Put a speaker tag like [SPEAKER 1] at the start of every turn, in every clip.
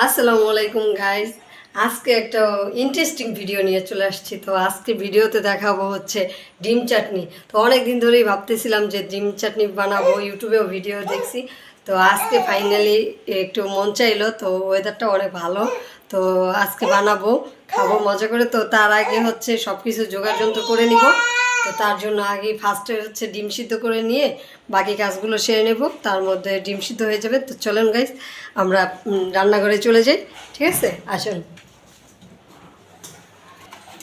[SPEAKER 1] আসসালামু আলাইকুম গাইস। আজকে একটা ইন্টারেস্টিং ভিডিও নিয়ে চলে আসছি। তো আজকে ভিডিওতে দেখাবো হচ্ছে ডিম চাটনি। তো অনেক দিন ধরেই ভাবতেছিলাম যে ডিম চাটনি বানাবো, ইউটিউবেও ভিডিও দেখছি। তো আজকে ফাইনালি একটু মন চাইলো, তো ওয়েদারটা অনেক ভালো। তো আজকে বানাবো, খাবো মজা করে। তো তার আগে হচ্ছে সব কিছু জোগাড় যন্ত্র করে নিব। তো তার জন্য আগে ফার্স্টে হচ্ছে ডিম সিদ্ধ করে নিয়ে বাকি কাজগুলো সেরে নেব, তার মধ্যে ডিম সিদ্ধ হয়ে যাবে। তো চলেন গাইস, আমরা রান্নাঘরে চলে যাই। ঠিক আছে, আসুন।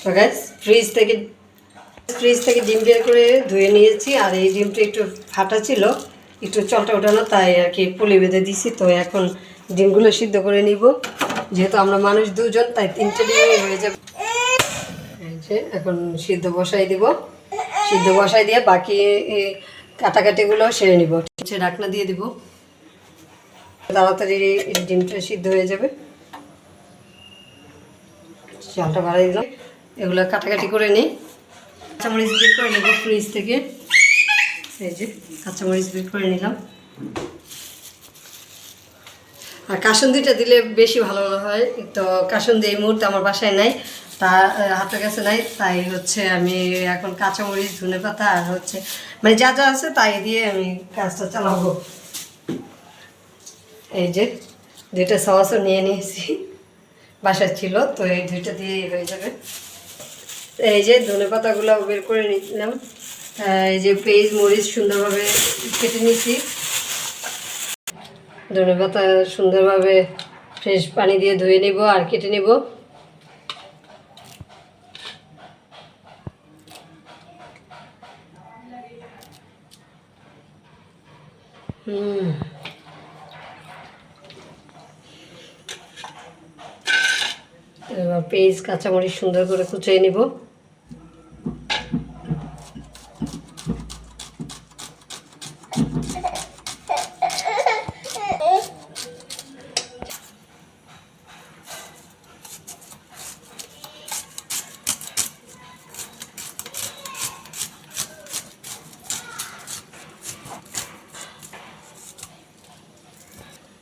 [SPEAKER 1] তো গাইস, ফ্রিজ থেকে ডিম বের করে ধুয়ে নিয়েছি। আর এই ডিমটা একটু ফাটা ছিল, একটু চলটা ওঠানো, তাই আর কি পুলি বেঁধে দিছি। তো এখন ডিমগুলো সিদ্ধ করে নিব। যেহেতু আমরা মানুষ দুজন, তাই 3টে ডিমই হয়ে যাবে। এই যে এখন সিদ্ধ বসাই দিব। সিদ্ধ বসাই দিয়ে বাকি কাটাকাটিগুলো সেরে নিব। হচ্ছে ঢাকনা দিয়ে দিব, তাড়াতাড়ি ডিমটা সিদ্ধ হয়ে যাবে। চালটা বাড়াই দিলাম, এগুলো কাটাকাটি করে নিই। কাঁচামরিচ বের করে নেব ফ্রিজ থেকে। এই যে কাঁচামরিচ বের করে নিলাম। আর কাসুন্দিটা দিলে বেশি ভালো হয়। তো কাসুন্দি এই মুহূর্তে আমার বাসায় নাই, তা হাতের কাছে নাই, তাই হচ্ছে আমি এখন কাঁচামরিচ, ধনেপাতা আর হচ্ছে মানে যা যা আছে তাই দিয়ে আমি কাজটা চালাবো। এই যে 2টা সসও নিয়ে নিয়েছি, বাসায় ছিল, তো এই 2টা দিয়েই হয়ে যাবে। এই যে ধনেপাতাগুলো বের করে নিলাম। এই যে পেঁয়াজ মরিচ সুন্দরভাবে কেটে নিয়েছি। ধনেপাতা সুন্দরভাবে ফ্রেশ পানি দিয়ে ধুয়ে নিব আর কেটে নিব। এবার পেঁয়াজ কাঁচামরিচ সুন্দর করে কুচিয়ে নিব।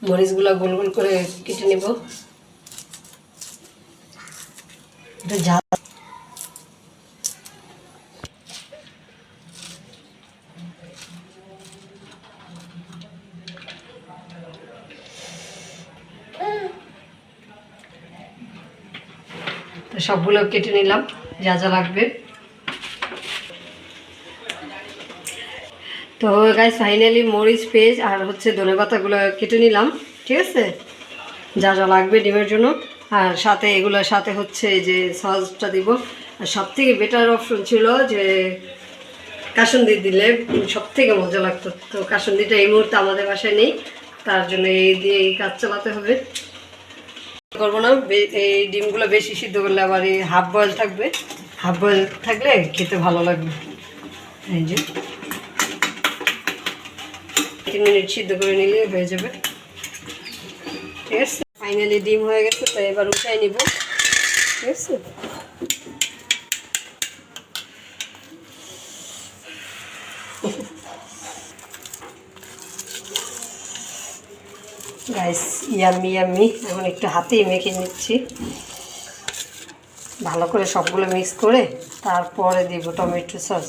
[SPEAKER 1] মরিচগুলো গোল গোল করে কেটে নিব। ঝাল সবগুলো কেটে নিলাম যা যা লাগবে। তো গাইস, ফাইনালি মরিচ, পেঁয়াজ আর হচ্ছে ধনেপাতাগুলো কেটে নিলাম। ঠিক আছে, যা যা লাগবে ডিমের জন্য। আর সাথে এগুলোর সাথে হচ্ছে যে সসটা দিব। আর সবথেকে বেটার অপশন ছিল যে কাসুন্দি দিলে সবথেকে মজা লাগতো। তো কাসুন্দিটা এই মুহূর্তে আমাদের বাসায় নেই, তার জন্য এই দিয়ে এই কাজ চালাতে হবে। করবো না, এই ডিমগুলো বেশি সিদ্ধ করলে আবার এই হাফ বয়েল থাকবে। হাফ বয়েল থাকলে খেতে ভালো লাগবে। এই যে 3 মিনিট সিদ্ধ করে নিলে হয়ে যাবে। ঠিক আছে, ফাইনালি ডিম হয়ে গেছে, তো এবার উঠাই নিব। ঠিক আছে, গাইস, ইয়াম্মি ইয়াম্মি। এখন একটু হাতেই মেখে নিচ্ছি ভালো করে, সবগুলো মিক্স করে তারপরে দিব টমেটো সস।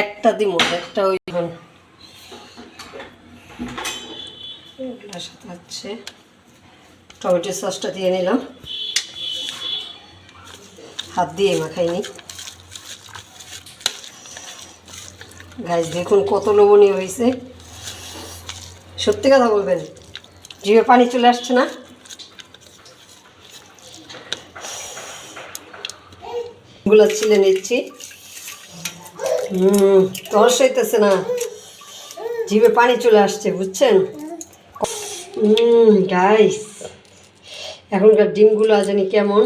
[SPEAKER 1] একটা দিব, একটা ওই সাথে হচ্ছে টমেটো সসটা দিয়ে নিলাম। হাত দিয়ে মাখাইনি। গাইস দেখুন কত লবণীয় হয়েছে। সত্যি কথা বলবেন, জিভে পানি চলে আসছে না? এগুলো ছিলে নিচ্ছি। তরস হইতেছে না, জিভে পানি চলে আসছে, বুঝছেন গাইস? এখনকার ডিমগুলো জানি কেমন,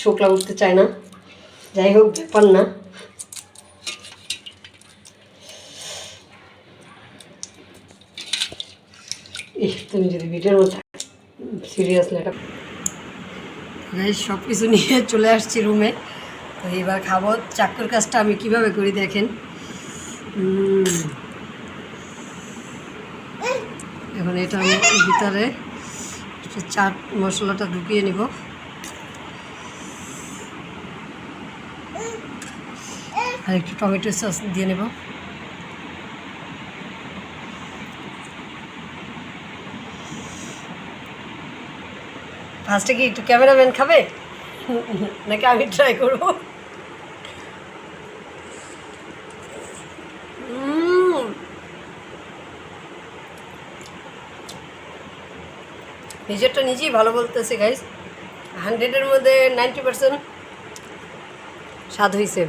[SPEAKER 1] ছোকলা উঠতে চায় না। যাই হোক, ব্যাপার না। তুমি যদি ভিডিওর মধ্যে সিরিয়াসলি এটা সব কিছু নিয়ে চলে আসছি রুমে। তো এবার খাবো। চাকুর কাজটা আমি কিভাবে করি দেখেন। এটার ভিতরে একটু চাট মশলাটা ঢুকিয়ে নিব। আর একটু টমেটো সস দিয়ে নেব। ফার্স্টে কি একটু ক্যামেরাম্যান খাবে নাকি আমি ট্রাই করব? নিজেরটা নিজেই ভালো বলতেছে গাইস, 100-এর মধ্যে 90% স্বাদ হয়েছে।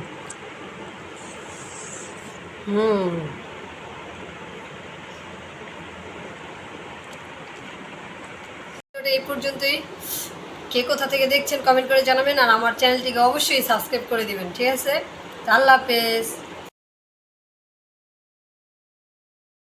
[SPEAKER 1] এই পর্যন্তই। কে কোথা থেকে দেখছেন কমেন্ট করে জানাবেন, আর আমার চ্যানেলটিকে অবশ্যই সাবস্ক্রাইব করে দিবেন, ঠিক আছে? আল্লাহ হাফেজ।